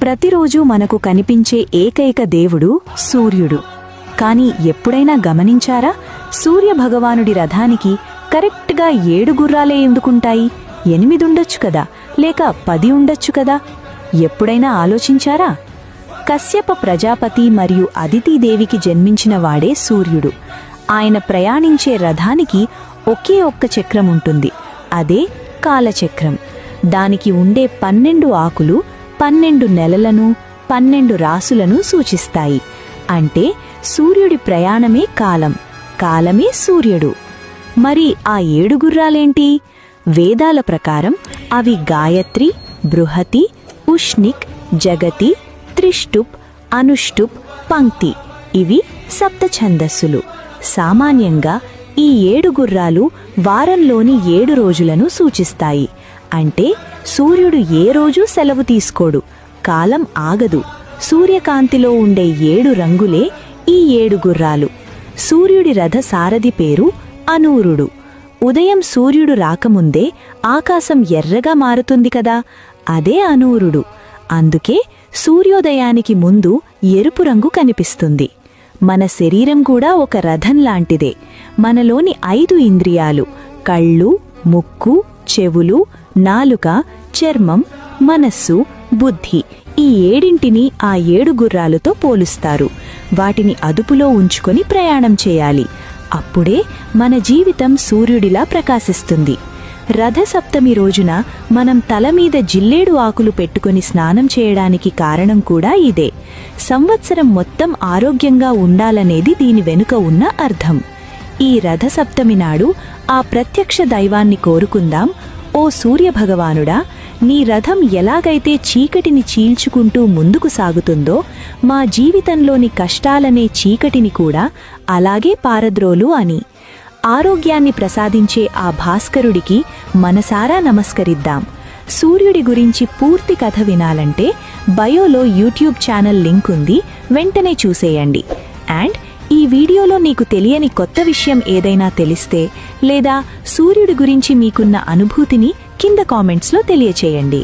ప్రతిరోజు మనకు కనిపించే ఏకైక దేవుడు సూర్యుడు. కాని ఎప్పుడైనా గమనించారా, సూర్యభగవానుడి రథానికి కరెక్ట్గా 7 గుర్రాలే ఎందుకుంటాయి? 8 ఉండొచ్చు కదా, లేక 10 ఉండొచ్చు కదా. ఎప్పుడైనా ఆలోచించారా? కశ్యప ప్రజాపతి మరియు అదితిదేవికి జన్మించిన వాడే సూర్యుడు. ఆయన ప్రయాణించే రథానికి ఒకే ఒక్క చక్రం ఉంటుంది, అదే కాలచక్రం. దానికి ఉండే 12 ఆకులు 12 నెలలను 12 రాసులను సూచిస్తాయి. అంటే సూర్యుడి ప్రయాణమే కాలం, కాలమే సూర్యుడు. మరి ఆ 7 గుర్రాలేంటి? వేదాల ప్రకారం అవి గాయత్రి, బృహతి, ఉష్ణిక్, జగతి, త్రిష్టుప్, అనుష్టుప్, పంక్తి. ఇవి సప్త ఛందస్సులు. సామాన్యంగా ఈ 7 గుర్రాలు వారంలోని 7 రోజులను సూచిస్తాయి. అంటే సూర్యుడు ఏ రోజూ సెలవు తీసుకోడు, కాలం ఆగదు. సూర్యకాంతిలో ఉండే 7 రంగులే ఈ 7 గుర్రాలు. సూర్యుడి రథ సారథి పేరు అనూరుడు. ఉదయం సూర్యుడు రాకముందే ఆకాశం ఎర్రగా మారుతుంది కదా, అదే అనూరుడు. అందుకే సూర్యోదయానికి ముందు ఎరుపు రంగు కనిపిస్తుంది. మన శరీరం కూడా ఒక రథం లాంటిదే. మనలోని 5 ఇంద్రియాలు కళ్ళు, ముక్కు, చెవులు, నాలుక, చర్మం, మనస్సు, బుద్ధి, ఈ 7ంటిని ఆ 7 గుర్రాలతో పోలుస్తారు. వాటిని అదుపులో ఉంచుకొని ప్రయాణం చేయాలి. అప్పుడే మన జీవితం సూర్యుడిలా ప్రకాశిస్తుంది. రథసప్తమి రోజున మనం తల మీద జిల్లేడు ఆకులు పెట్టుకుని స్నానం చేయడానికి కారణం కూడా ఇదే. సంవత్సరం మొత్తం ఆరోగ్యంగా ఉండాలనేది దీని వెనుక ఉన్న అర్థం. ఈ రథసప్తమి నాడు ఆ ప్రత్యక్ష దైవాన్ని కోరుకుందాం. ఓ సూర్యభగవానుడా, నీ రథం ఎలాగైతే చీకటిని చీల్చుకుంటూ ముందుకు సాగుతుందో, మా జీవితంలోని కష్టాలనే చీకటిని కూడా అలాగే పారద్రోలు అని. ఆరోగ్యాన్ని ప్రసాదించే ఆ భాస్కరుడికి మనసారా నమస్కరిద్దాం. సూర్యుడి గురించి పూర్తి కథ వినాలంటే బయోలో యూట్యూబ్ ఛానల్ లింక్ ఉంది, వెంటనే చూసేయండి. అండ్ ఈ వీడియోలో నీకు తెలియని కొత్త విషయం ఏదైనా తెలిస్తే, లేదా సూర్యుడి గురించి మీకున్న అనుభూతిని కింద కామెంట్స్లో తెలియచేయండి.